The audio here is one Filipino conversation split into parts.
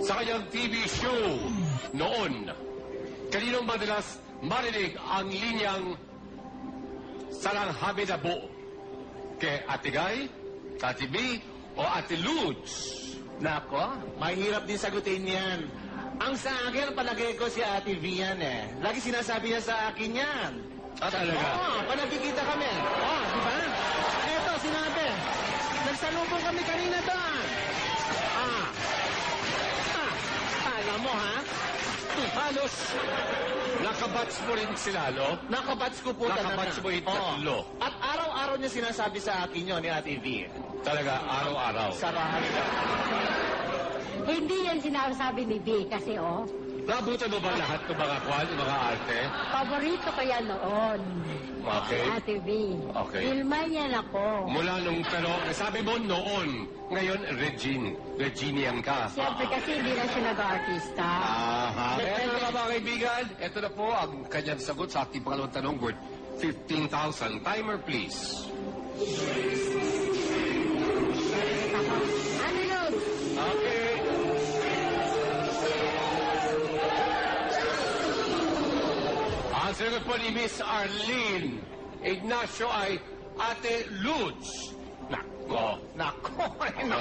sa kanyang TV show noon. Kaninong madalas marinig ang linyang Sarang Habidabo? Kay Ate Guy, Ate B, o Ate Luz? Nako, mahirap din sagutin yan. Ang sa akin, palagay ko si Ate V yan eh. Lagi sinasabi niya sa akin yan. Talaga? Oo, pag nagkikita kami. Oo, di ba? Eto, sinabi. Nagsalubong kami kanina doon. Alam mo ha? Halos nakabats mo rin sila, no? Nakabats ko po talaga. Nakabats mo yung tatlo. Oo. At araw-araw niya sinasabi sa akin yun ni Ate V. Talaga, araw-araw. Sarahan niya. Hindi yan sinasabi ni B kasi Nabutan mo ba lahat ng mga kwan, ng mga arte? paborito ko yan noon. Okay. Ate B. Okay. Filman yan ako. Mula nung, pero sabi mo noon, ngayon, Reginian ka. Siyempre kasi hindi na siya nag-artista. Aha. Eto na mga kaibigan, eto na po ang kanyang sagot sa ating pangalawang tanong, worth 15,000. Timer, please. Ano yun? Okay. Ang sagot po ni Miss Arlene Ignacio ay Ate Luz. Nako.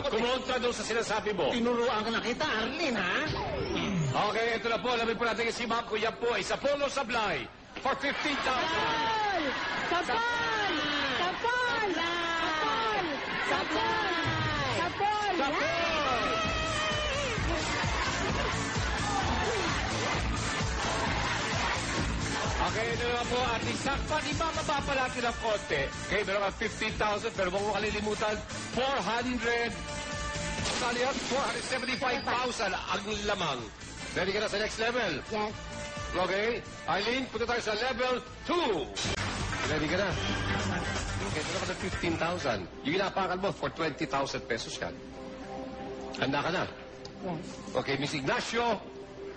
Kumontra doon sa sinasabi mo. Tinuruan ka na kita, Arlene, ha? Okay, ito na po. Alamin po natin si Ma'am Kuya po ay sa Polo Sablay for 15,000. Sapol! Sapol! Sapol! Sapol! Sapol! Okay, ito na po ating sakpan. Ibababa pa natin ang konti. Okay, meron ka 15,000 pero huwag mo kalilimutan 400. Sali yan, 475,000 ang lamang. Ready ka na sa next level? Yes. Okay, Eileen, punta tayo sa level 2. Ready ka na? Okay, ito na ka ng 15,000. Yung inapakan mo for 20,000 pesos yan. Handa ka na? Yes. Okay, Miss Ignacio,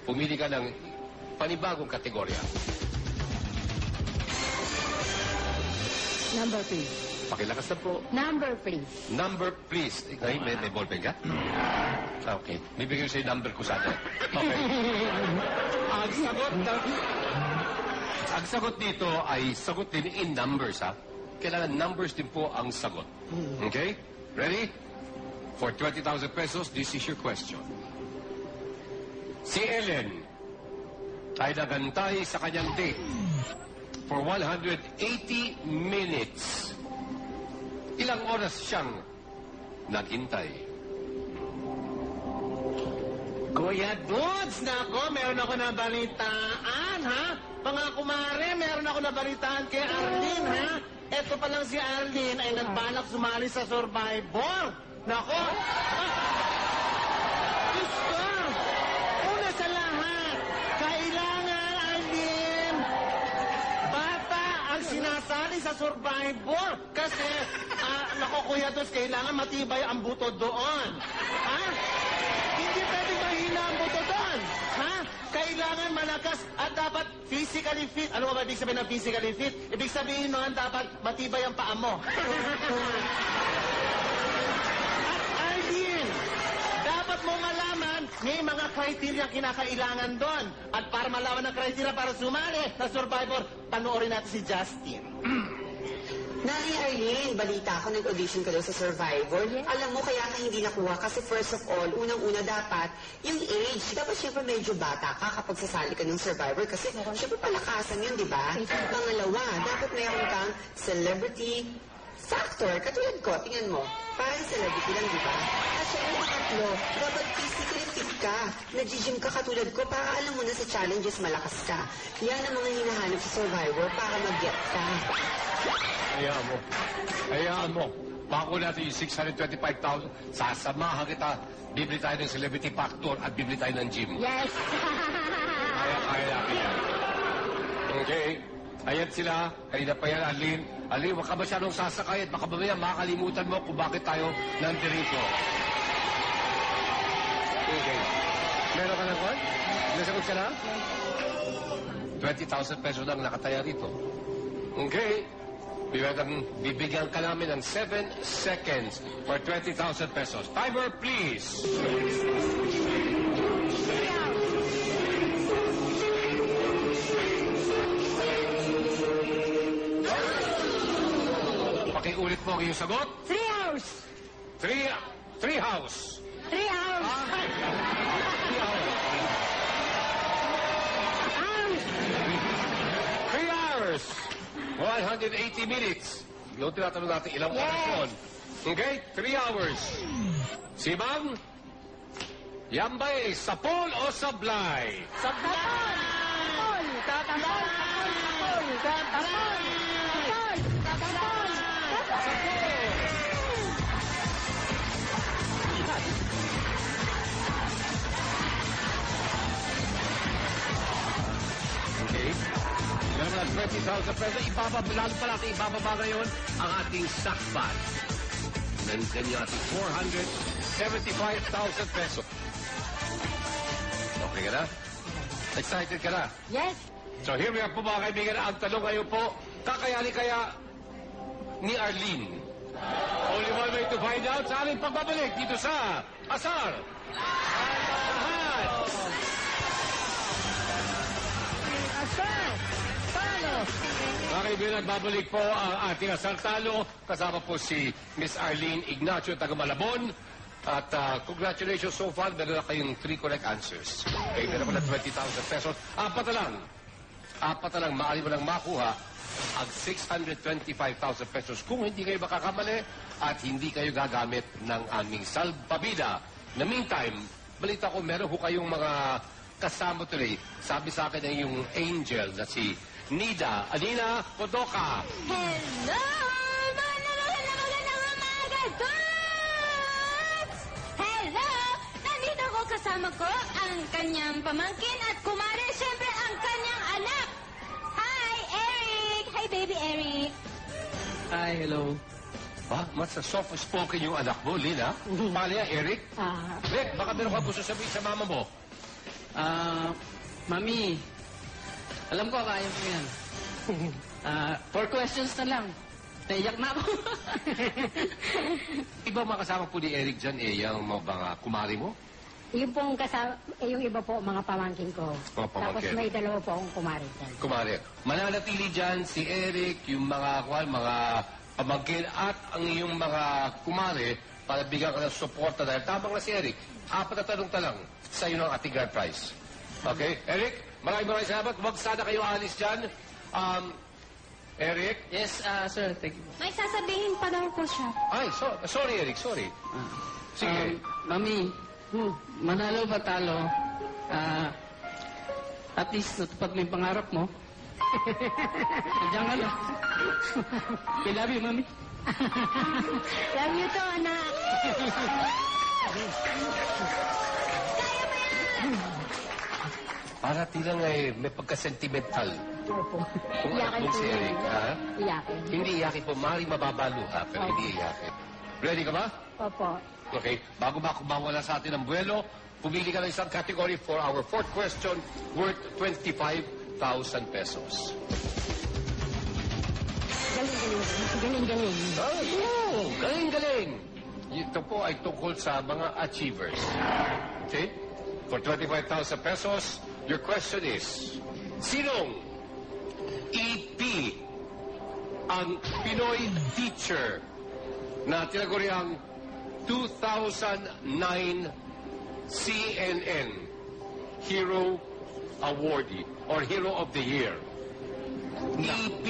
pumili ka ng panibagong kategorya. Number, please. Pakilakas na po. Number, please. Number, please. Ay, may ballpen ka? Okay. Bibigyan ko sa'yo number ko sa atin. Okay. Ang sagot dito ay sagot din in numbers, ha? Kailangan numbers din po ang sagot. Okay? Ready? For 20,000 pesos, this is your question. Si Ellen ay nagantay sa kanyang date for 180 minutes. Ilang oras siyang naghintay? Kuya Dudes, nako, meron ako nabalitaan, ha? Mga kumare, meron ako nabalitaan kay Arlene, ha? Eto pa lang si Arlene ay nagbalak sumali sa Survivor. Nako! Diyos ko! Una sa lahat, kailangan, Arlene, bata ang sinasali sa Survivor. Kasi, nako, Kuya Dudes, kailangan matibay ang buto doon. Ha? Hindi pwede mahina ang buto doon. Ha? Kailangan malakas at dapat physically fit. Ano ba ibig sabihin ng physically fit? Ibig sabihin nun, dapat matibay ang paa mo. At Arlene, dapat mo malaman, may mga criteria kinakailangan doon. At para malaman ang criteria para sumali sa Survivor, panoorin natin si Justin. Nanay Arlene, balita ko, nag-audition ka daw sa Survivor. Yes. Alam mo, kaya ka hindi nakuha kasi first of all, unang-una dapat, yung age. Dapat syempre medyo bata ka kapag sasali ka ng Survivor kasi syempre palakasan yun, di ba? Pangalawa, dapat mayroon kang celebrity factor. Katulad ko, tingnan mo, parang celebrity lang, di ba? At syempre pangatlo, dapat physically fit ka. Nag-gym ka katulad ko para alam mo na sa challenges malakas ka. Yan ang mga hinahanap sa Survivor para mag-get ka. Hayaan mo. Bako natin yung 625,000. Sasamahan kita. Bibili tayo ng celebrity factor at bibili tayo ng gym. Yes. Kaya natin yan. Okay. Ayan sila. Kanina pa yan, Arlene. Arlene, wag ka masyadong sasakay at baka mamaya makakalimutan mo kung bakit tayo nandito. Okay. Meron ka ng kwan? Nasagot ka na? 20,000 pesos lang nakataya rito. Okay. Bibigyan ka namin ng 7 seconds for 20,000 pesos. Timer, please. Pakiulit mo ang iyong sagot. 3 hours. Three house. 3 hours. Hours. 3 hours. 180 minutes. Yung tinatanong natin ilang Yes. oras yun. Okay? 3 hours. Si Ma'am, yan ba eh, sa pool o sa blay? Tapon. Tapon. Okay. Meron na 20,000 pesos. Lalo pa natin ibababa ngayon ang ating sakbat. Nandiyan yung ating 475,000 pesos. Okay ka na? Excited ka na? Yes. So here we are po mga kaibigan. Ang tanong ngayon po, kakayanin kaya ni Arlene? Only one way to find out sa aming pagbabalik dito sa Asar. Lahat. Mga kaibigan, babalik po ang ating Asar Talo. Kasama po si Miss Arlene Ignacio taga Malabon. At congratulations so far, meron na kayong 3 correct answers. Okay, meron pa na 20,000 pesos. Apat na lang, maaari mo lang makuha ang 625,000 pesos kung hindi kayo makakamali at hindi kayo gagamit ng aming salbabida. Na meantime, balita ko meron ho kayong mga kasama tuloy. Sabi sa akin ay yung angel na si Nina Podoka. Hello! Magandang umaga, Gods! Hello! Nandito ko kasama ko ang kanyang pamangkin at kumare, siyempre ang kanyang anak. Hi, Eric! Hi, baby Eric. Hi, hello. Ha? Mas soft-spoken yung anak mo, Lina. Paano yan, Eric? Rick, baka meron ka gusto sabihin sa mama mo. Mami, alam ko kaya mo yan. 4 questions na lang. Naiyak na ako. Iba makasama po ni Eric dyan, yung mga kumari mo? Yung pong kasama, yung iba po, mga pamangkin ko. Mga pamangkin. Tapos may dalawa po akong kumare dyan. Kumari. Mananatili dyan si Eric, yung mga pamangkin at ang iyong mga kumari para bigyan ka ng suporta dahil tamang na si Eric. 4 na tanong lang sa iyo ng ating grand prize. Okay? Eric, maraming salamat. Huwag sana kayo alis dyan. Eric? Yes, sir, thank you. May sasabihin pa daw po siya. Ay, sorry Eric, sorry. Sige. Mami, manalo ba talo? At least natupad mo yung pangarap mo. Diyan ka lang. I love you, Mami. Love you to, anak. Para tilang may pagka-sentimental. Opo. Kung anak Iyakin mo po si yun. Eric, ha? Iyakin. Hindi iyakin po. Maaaring mababalo, ha? Pero hindi iyakin. Ready ka ba? Opo. Okay. Bago mawala sa atin ang buwelo, pumili ka ng isang category for our 4th question worth 25,000 pesos. Galing. Oh, galing-galing. Ito po ay tungkol sa mga achievers. Okay? For 25,000 pesos, your question is, sinong EP ang Pinoy teacher na tinaguriang 2009 CNN Hero Awardee or Hero of the Year? EP.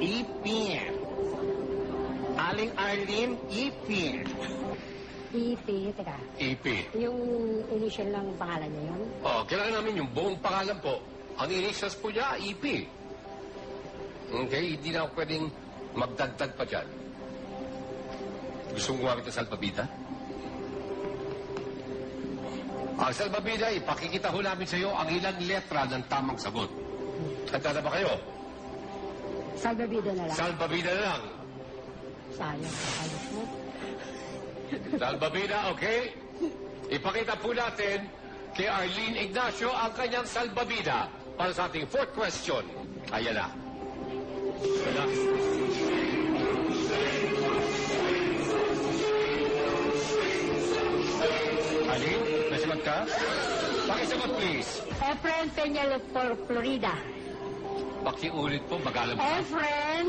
EP. Aling Arlene, EP. EP, teka. EP. Yung initial ng pangalan niya yun? Oh, kailangan namin yung buong pangalan po. Ang initials po niya, EP. Okay, hindi na ako pwedeng magdagdag pa dyan. Gusto mo gumamit ng salbabida? Ang salbabida, ipakikita ho namin sa iyo ang ilang letra ng tamang sagot. Handa na ba kayo? Salbabida na lang. Salbabida na lang. Sayang. Ayos mo. Salbabida, okay? Ipakita po natin kay Arlene Ignacio ang kanyang salbabida para sa ating 4th question. Ayan na. Ayan na. Arlene, nasimat ka? Pakisagot, please. Efren Peña Florida. Pakiulit po, magalang pa. Efren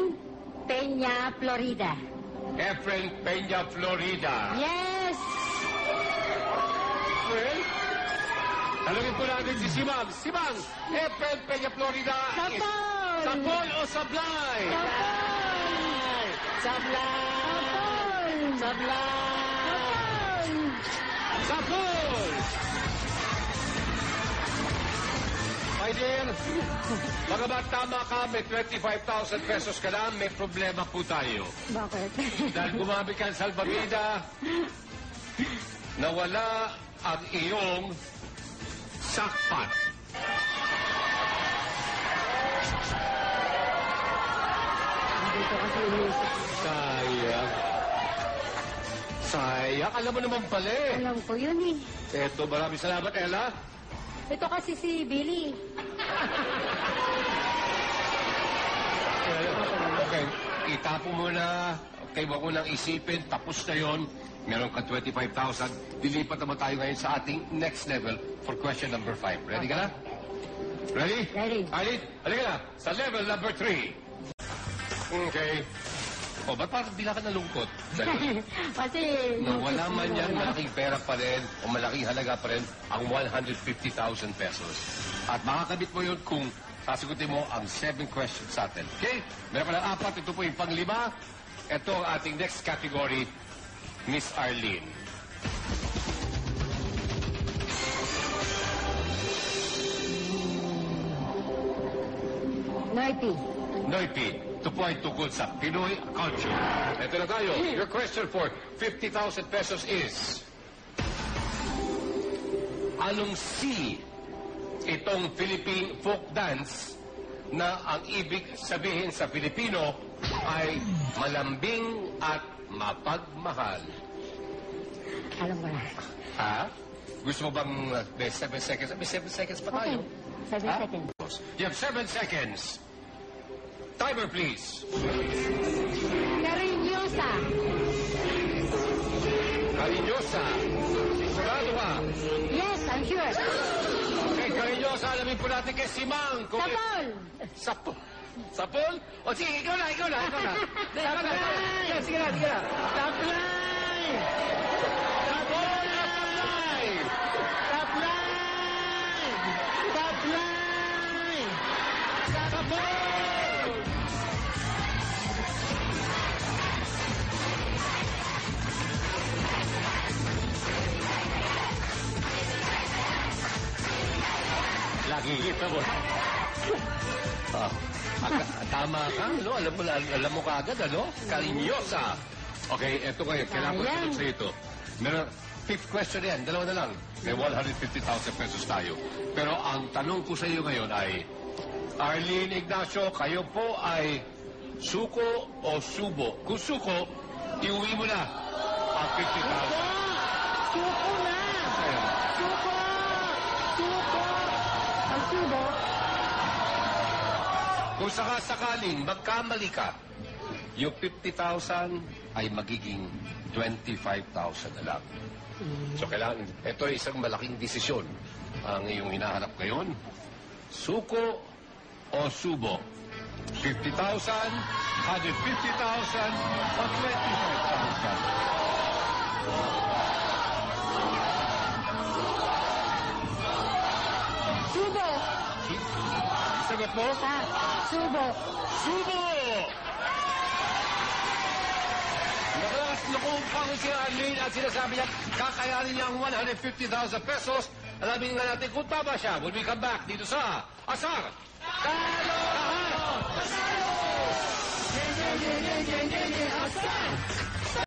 Peña Florida. Efren Peña, Florida. Yes! Well, tanungin po natin si Simang. Simang, Efren Peña, Florida. Sapol! Sapol o Sablay? Sablay! Sablay! Sapol! My dear, bagamat tama ka, may 25,000 pesos ka na, may problema po tayo. Bakit? Dahil gumamit ka ng salbabida, nawala ang iyong sakpat. Dito kasi inisip. Sayang. Sayang. Alam mo naman pala eh. Alam ko yun eh. Eto, maraming salamat, Ella. Ito kasi si Billy. Okay, itapo mo na. Okay, wag mo nang isipin. Tapos na yon. Meron ka 25,000. Dilipat naman tayo ngayon sa ating next level for question number 5. Ready ka na? Ready? Ready. Arlie, halika na. Sa level number 3. Okay. O, ba't parang bila ka nalungkot? Kasi... Wala man yan, malaking pera pa rin o malaking halaga pa rin ang 150,000 pesos. At makakabit mo yun kung sasagutin mo ang 7 questions sa atin. Okay? Meron ka ng 4. Ito po yung pang-5. Ito ang ating next category, Miss Arlene. Noipi. Noipi, ito po ay tungkol sa Pinoy culture. Ito na tayo. Your question for 50,000 pesos is... Anong C itong Philippine folk dance na ang ibig sabihin sa Filipino ay malambing at mapagmahal? Alam ko na. Ha? Gusto mo bang may 7 seconds? May 7 seconds pa Okay. tayo. 7 Ha? seconds. You have 7 seconds. Timer, please. Cariñosa. Cariñosa. Sigurado ka? Yes, I'm sure. Okay, Cariñosa, alamin po natin kay Simang. Kung Sapol. Sapol? Sapol? O sige, ikaw na. Ikaw na. Sablay! Sige na. Sablay! Sapol na Sablay! Sablay! Sablay! Sapol! Lagi kita mo. Tama ka, no? Alam mo kaagad, ano? Cariñosa. Okay, eto kayo. Kailangan ko Sayang. sagot sa ito. Meron, 5th question yan. Dalawa na lang. May 150,000 pesos tayo. Pero ang tanong ko sa iyo ngayon ay, Arlene Ignacio, kayo po ay suko o subo? Kung suko, iuwi mo na ang 50,000. Suko na! Ayun. Suko! Suko! Ang subo. Kung sakasakaling magkamali ka, yung 50,000 ay magiging 25,000 na lang. So kailangan, ito ay isang malaking desisyon ang iyong hinahanap ngayon. Suko o subo? 50,000, 150,000, o 25,000? Subo. Sagot mo? Subo. Subo! Nakumpang si Arlene at sinasabi niya, kakayanin niya ang 150,000 pesos. Alamin nga natin kung tama siya. When we come back dito sa Asar Talo! Asar!